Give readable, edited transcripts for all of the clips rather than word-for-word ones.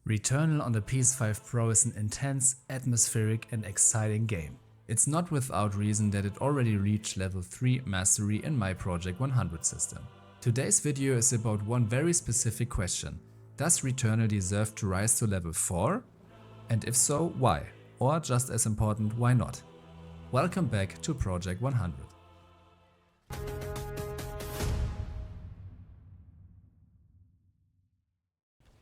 Returnal on the PS5 Pro is an intense, atmospheric and exciting game. It's not without reason that it already reached level 3 mastery in my Project 100 system. Today's video is about one very specific question. Does Returnal deserve to rise to level 4? And if so, why? Or just as important, why not? Welcome back to Project 100.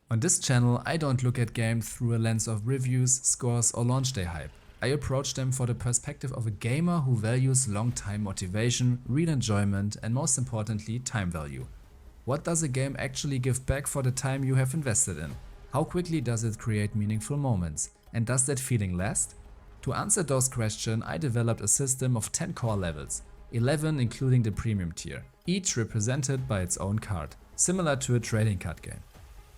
On this channel, I don't look at games through a lens of reviews, scores or launch day hype. I approach them for the perspective of a gamer who values long-time motivation, real enjoyment and most importantly, time value. What does a game actually give back for the time you have invested in? How quickly does it create meaningful moments? And does that feeling last? To answer those questions, I developed a system of 10 core levels, 11 including the premium tier, each represented by its own card, similar to a trading card game.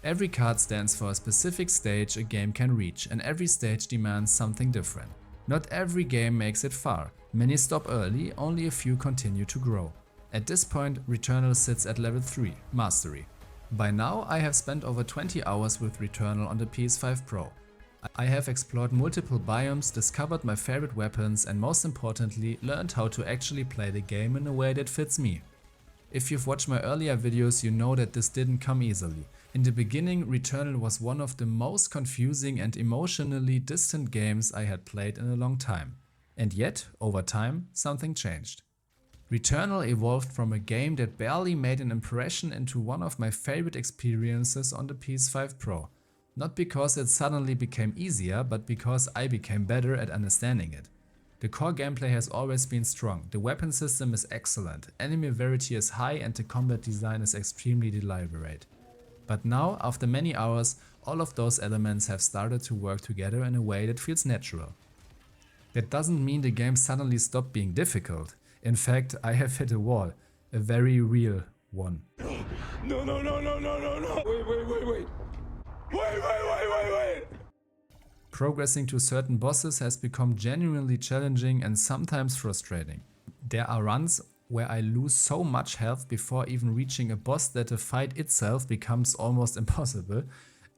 Every card stands for a specific stage a game can reach, and every stage demands something different. Not every game makes it far, many stop early, only a few continue to grow. At this point, Returnal sits at level 3, Mastery. By now I have spent over 20 hours with Returnal on the PS5 Pro. I have explored multiple biomes, discovered my favorite weapons and most importantly learned how to actually play the game in a way that fits me. If you've watched my earlier videos, you know that this didn't come easily. In the beginning, Returnal was one of the most confusing and emotionally distant games I had played in a long time. And yet, over time, something changed. Returnal evolved from a game that barely made an impression into one of my favorite experiences on the PS5 Pro. Not because it suddenly became easier, but because I became better at understanding it. The core gameplay has always been strong, the weapon system is excellent, enemy variety is high and the combat design is extremely deliberate. But now, after many hours, all of those elements have started to work together in a way that feels natural. That doesn't mean the game suddenly stopped being difficult. In fact, I have hit a wall, a very real one. No. Wait. Progressing to certain bosses has become genuinely challenging and sometimes frustrating. There are runs where I lose so much health before even reaching a boss that the fight itself becomes almost impossible.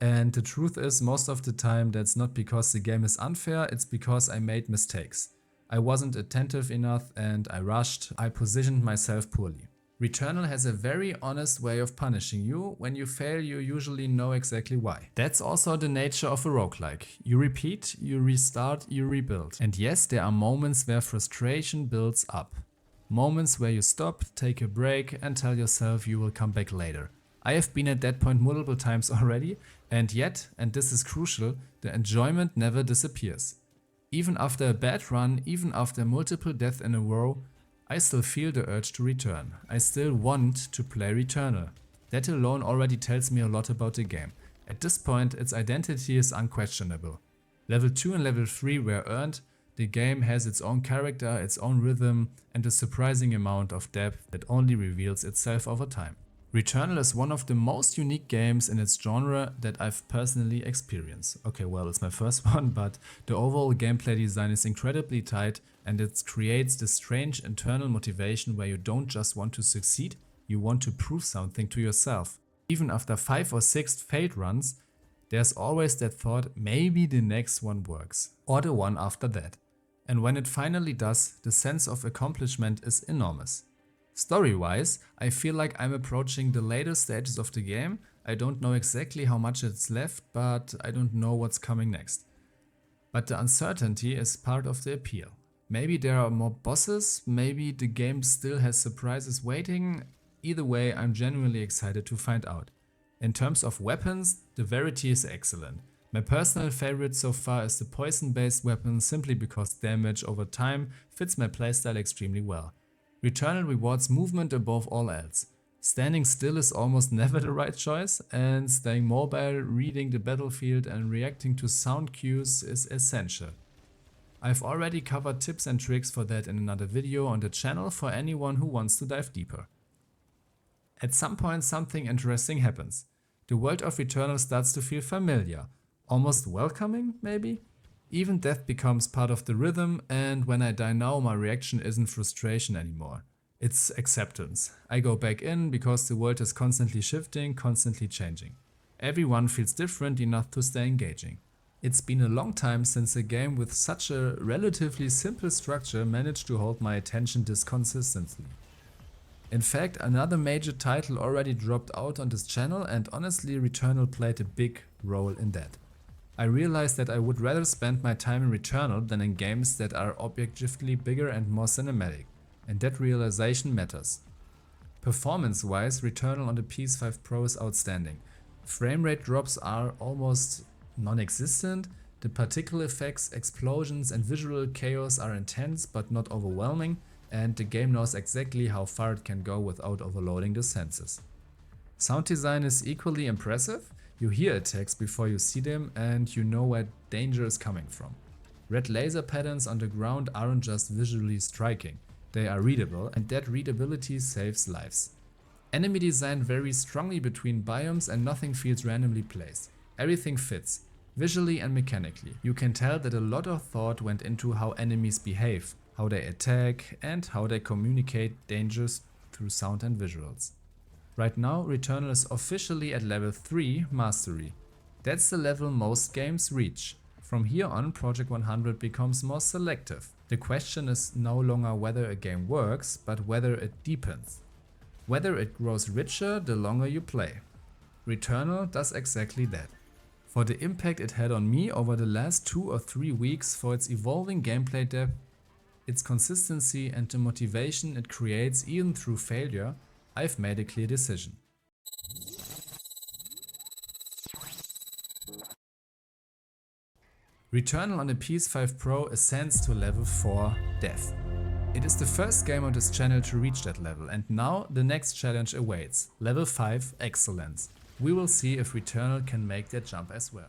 And the truth is, most of the time that's not because the game is unfair, it's because I made mistakes. I wasn't attentive enough and I rushed, I positioned myself poorly. Returnal has a very honest way of punishing you. When you fail, you usually know exactly why. That's also the nature of a roguelike. You repeat, you restart, you rebuild. And yes, there are moments where frustration builds up. Moments where you stop, take a break and tell yourself you will come back later. I have been at that point multiple times already, and yet, and this is crucial, the enjoyment never disappears. Even after a bad run, even after multiple deaths in a row, I still feel the urge to return. I still want to play Returnal. That alone already tells me a lot about the game. At this point, its identity is unquestionable. Level 2 and level 3 were earned. The game has its own character, its own rhythm and a surprising amount of depth that only reveals itself over time. Returnal is one of the most unique games in its genre that I've personally experienced. Okay, well, it's my first one, but the overall gameplay design is incredibly tight and it creates this strange internal motivation where you don't just want to succeed, you want to prove something to yourself. Even after 5 or 6 failed runs, there's always that thought, maybe the next one works, or the one after that. And when it finally does, the sense of accomplishment is enormous. Story-wise, I feel like I'm approaching the later stages of the game. I don't know exactly how much it's left, but I don't know what's coming next. But the uncertainty is part of the appeal. Maybe there are more bosses, maybe the game still has surprises waiting. Either way, I'm genuinely excited to find out. In terms of weapons, the variety is excellent. My personal favorite so far is the poison-based weapon simply because damage over time fits my playstyle extremely well. Returnal rewards movement above all else. Standing still is almost never the right choice, and staying mobile, reading the battlefield and reacting to sound cues is essential. I've already covered tips and tricks for that in another video on the channel for anyone who wants to dive deeper. At some point something interesting happens. The world of Returnal starts to feel familiar, almost welcoming maybe? Even death becomes part of the rhythm, and when I die now my reaction isn't frustration anymore. It's acceptance. I go back in because the world is constantly shifting, constantly changing. Everyone feels different enough to stay engaging. It's been a long time since a game with such a relatively simple structure managed to hold my attention this consistently. In fact, another major title already dropped out on this channel, and honestly Returnal played a big role in that. I realized that I would rather spend my time in Returnal than in games that are objectively bigger and more cinematic, and that realization matters. Performance-wise, Returnal on the PS5 Pro is outstanding. Frame rate drops are almost non-existent, the particle effects, explosions and visual chaos are intense but not overwhelming, and the game knows exactly how far it can go without overloading the senses. Sound design is equally impressive. You hear attacks before you see them and you know where danger is coming from. Red laser patterns on the ground aren't just visually striking, they are readable, and that readability saves lives. Enemy design varies strongly between biomes and nothing feels randomly placed. Everything fits, visually and mechanically. You can tell that a lot of thought went into how enemies behave, how they attack, and how they communicate dangers through sound and visuals. Right now, Returnal is officially at level 3 Mastery. That's the level most games reach. From here on, Project 100 becomes more selective. The question is no longer whether a game works, but whether it deepens. Whether it grows richer the longer you play. Returnal does exactly that. For the impact it had on me over the last 2 or 3 weeks, for its evolving gameplay depth, its consistency and the motivation it creates even through failure, I've made a clear decision. Returnal on the PS5 Pro ascends to level 4 Death. It is the first game on this channel to reach that level, and now the next challenge awaits, level 5 Excellence. We will see if Returnal can make that jump as well.